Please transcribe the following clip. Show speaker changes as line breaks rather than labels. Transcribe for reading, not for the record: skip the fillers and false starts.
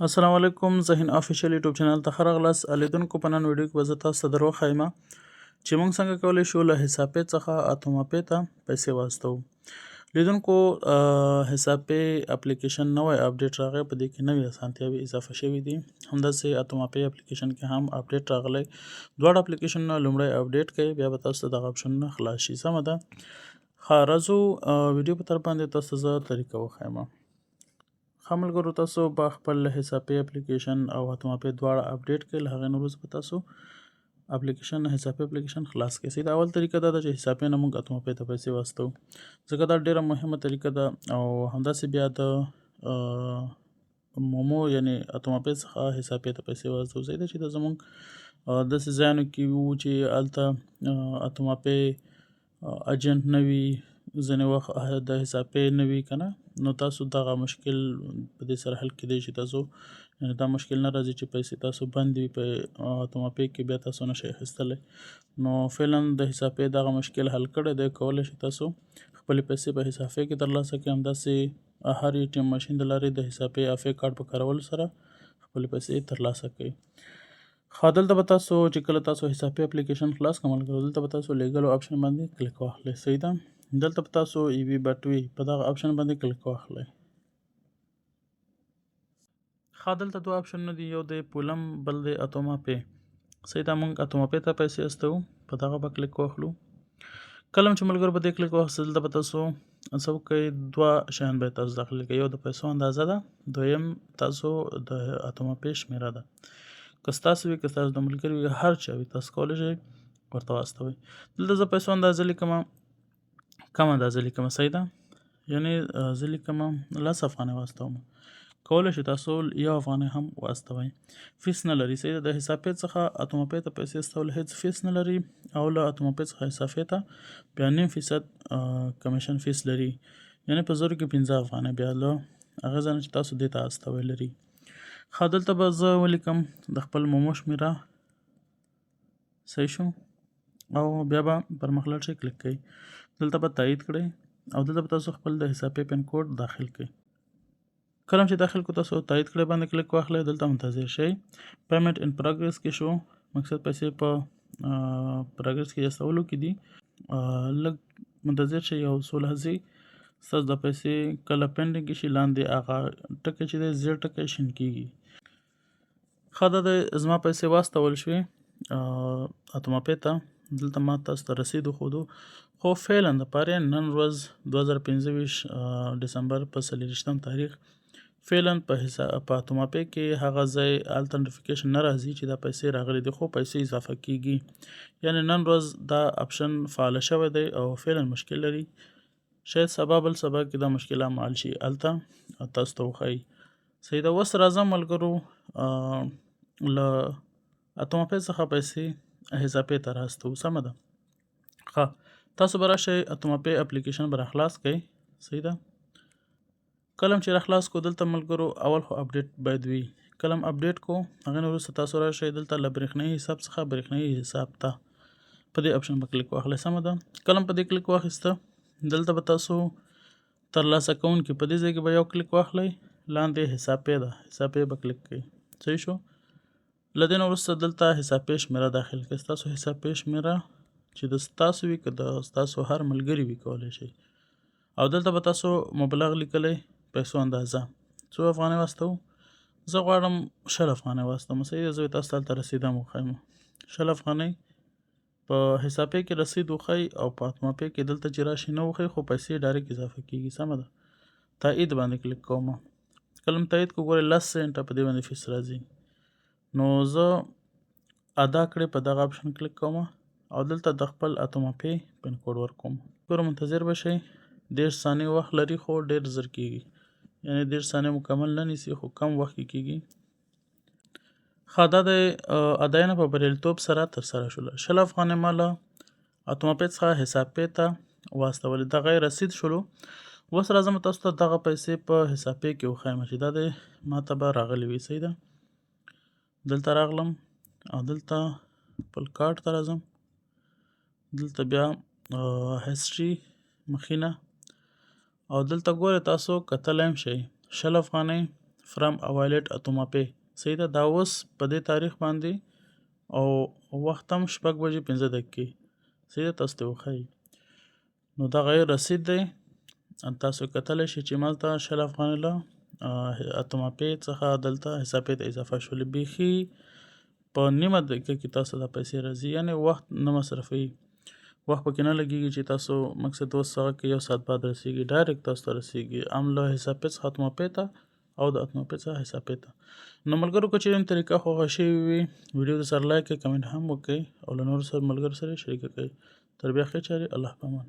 السلام علیکم زهین افیشل یوټیوب چینل ته ښه راغلاست. لیدونکو په نن ویډیو کې به زه تاسو ته در وښایم چې موږ څنګه کولی شو له حساب پې څخه اتوما پې ته پیسې واستوو. لیدونکو حساب پې اپلیکیشن نوی اپډیټ راغی، په دې کې نوې اسانتیاوې اضافه شوي دي. همداسې اتوما پې اپلیکیشن کې هم اپډیټ راغلی. دواړه اپلیکیشنونه لومړی اپډیټ کوي، بیا به تاسو ته دغه اپشنونه خلاص شي. سمه ده. ښه راځو ویډیو په طرف باندې تاسو ته زه طریقه وښیم. ښه ملګرو، تاسو به خپل حساب پې اپلیکیشن او اتوما پې دواړه اپډیټ کړئ. له هغې نه وروسته به تاسو حساب پې اپلیکیشن خلاص کړئ. صحیح ده. اول طریقه دا ده چې حساب پې نه موږ اتوما پې ته پیسې واستوو، ځکه دا ډېره مهمه طریقه ده. او همداسې بیا د مومو یعنې اتوما پې څخه حساب پې ته پیسې واستوو. صحیح ده چې دا زموږ داسې ځایونو کې وو چې هلته اتوما پې اجنټ نه وي، ځینې وخت د حساب پې نه وي که نه، نو تاسو دغه مشکل په دې سره حل کېدی شي. تاسو دا مشکل نه راځي چې پیسې تاسو بند وي په اتوما پې کې، بیا تاسو نشئ اخیستلی. نو فعلا د حساب پې دغه مشکل حل کړی دی. کولی شئ تاسو خپلې پیسې په حساب پې کې ترلاسه کړئ. همداسې هر ATM ماشین د لارې د حساب پې افې کارت په کارولو سره خپلې پیسې ترلاسه کړئ. ښه، دلته به تاسو چې کله تاسو حساب پې اپلیکیشن خلاص کړئ ملګرو، دلته به تاسو لیږلو اپشن باندې کلیک واخلئ. صحیح ده. دلته به تاسو EV بټ وي، په دغه اپشن باندې کلیک واخلئ. ښه، دلته دوه اپشنونه دي، یو دی پولم، بل دی اتوما پې. صحیح ده. موږ اتوما پې ته پیسې استوو، په دغه به کلیک واخلو. کله چې ملګرو په دې کلیک واخیستل، دلته به تاسو څه وکړئ، دوه شیان به تاسو داخل کړئ. یو د پیسو اندازه ده، دویم تاسو د اتوما پې شمېره ده. که ستاسو وي، که ستاسو د ملګري وي، هر چا وي، تاسو کولی شئ ورته واستوئ. دلته زه پیسو اندازه لیکمه، کم اندازه لیکمه. صحیح ده. یعنې زه لیکمه 10 افغانۍ واستوم. کولی شئ تاسو 1 افغانۍ هم واستوئ. فیس نه لري. صحیح ده. د حساب پې څخه اتوما پې ته پیسې استول هېڅ فیس نه لري، او له اتوما پې څخه حساب پې ته بیا 9% کمیشن فیس لري، یعنې په 0 کې 15 افغانۍ بیا له هغې ځای نه چې تاسو دې ته استوی لري. ښه، دلته به زه ولیکم د خپل مومو شمېره. صحیح شو. او بیا به پر مخ لاړ شئ، کلیک کوئ. دلته به تایید کړئ او دلته به تاسو خپل د حساب پې پن کوډ داخل کړئ. کله چې داخل کړو، تاسو تایید کړئ باندې کلیک واخلئ. دلته منتظر شئ. پیمنټ ان پروګرس کې شو، مقصد پیسې په پروګرس کې استولو کې دي. لږ منتظر شئ، یو څو لحظې. ستاسو د پیسې کله پینډینګ شي، لاندې هغه ټکی چې دی زیړ ټکی شین کېږي. ښه، دا د زما پیسې واستول شوې اتوما پې ته. دلته ما تاسو ته رسید وښودو، خو فعلا دپاره نن ورځ 2025 ډسمبر په 24 تاریخ فعلا په اتوما پې کې هغه ځای هلته نوټیفیکیشن نه راځي چې دا پیسې راغلي دي، خو پیسې اضافه کېږي. یعنې نن ورځ دا اپشن فعاله شوی دی او فعلا مشکل لري. شاید سبا بل سبا کې دا مشکل هم حل شي، هلته تاسو ته وښایي. صحیح ده. اوس راځم ملګرو، له اتوما پې څخه پیسې حساب پې ته راستوو. سمه ده. ښه، تاسو به راشئ، اتوما پې اپلیکیشن به راخلاص کړئ. صحیح ده. کله چې راخلاص کو، دلته ملګرو اول خو اپډیټ باید وي. کله هم اپډیټ کو، هغې نه وروسته تاسو راشئ دلته له برېښنایي حساب څخه برېښنایي حساب ته، په دې اپشن به کلیک واخلئ. سمه ده. کله هم په دې کلیک واخیسته، دلته به تاسو ترلاسه کوونکي په دې ځای کې به یو کلیک واخلئ، لاندې حساب پې ده، حساب پې به کلیک کړئ. صحیح شو. له دې نه وروسته دلته حساب پې شمېره داخل کړئ. ستاسو حساب پې شمېره چې د ستاسو وي، که د ستاسو هر ملګري وي، کولی شئ. او دلته به تاسو مبلغ لیکلی، پیسو اندازه څو افغانۍ واستوو. زه غواړم 10 افغانۍ واستوم. صحیح ده. زه تاسو ته هلته رسید هم وښیم. 10 افغانۍ په حساب پې کې رسید وښایي، او په اتوما پې کې دلته چې راشي نه وښایي، خو پیسې ډایرکټ اضافه کېږي. سمه ده. تایید باندې کلیک کوم. کله هم تایید کو، ګورئ 10 سنټه په دې باندې فیس راځي. نو زه ادا کړې په دغه اپشن کلیک کوم او دلته د خپل اتوما پې پن کوډ ورکوم. ګوره منتظر به شئ. 10 ثانیې وخت لري، خو ډېر زر کېږي، یعنې 10 ثانیې مکمل نه نیسي، خو کم وخت کې کېږي. ښه، دا د اداینه په بریالیتوب سره ترسره شوله. 10 افغانۍ ما له اتوما پې څخه حساب پې ته واستولې، دغه یې رسید شولو. اوس راځم تاسو ته دغه پیسې په حساب پې کې وښیم چې دا د ما ته به راغلي وي. صحیح ده. دلته راغلم او دلته خپل کارت ته راځم. دلته بیا هسټري مخینه، او دلته ګورئ تاسو کتلی هم شئ 10 افغانۍ فرام ا وایلټ اتوما پی. صحیح ده. دا اوس په دې تاریخ باندې او وخت هم 6:15 صحیح ده. تاسو ته وښایي نو دغه یې رسید دی. تاسو کتلی شئ چې مالته 20 افغانۍ له اتوما پی څخه دلته حساب پی ته اضافه شولې. بیخي په نیمه دقیقه کې تاسو دا پیسې راځي، یعنې وخت نه مصرفوي، وخت پکې نه لګېږي چې تاسو مقصد اوس هغه کې 1 ساعت بعد رسیږي، ډایرکټ تاسو ته رسیږي هم له حساب پی څخه اتوما پی ته او د اتوما پی څخه حساب پی ته. نو ملګرو که چېرې طریقه خوښه شوې وي ویډیو درسره لایک کړئ، کمنټ هم وکړئ او له نورو ملګرو سره یې شریکه کړئ. تر بیا ښې چارې. الله پامان.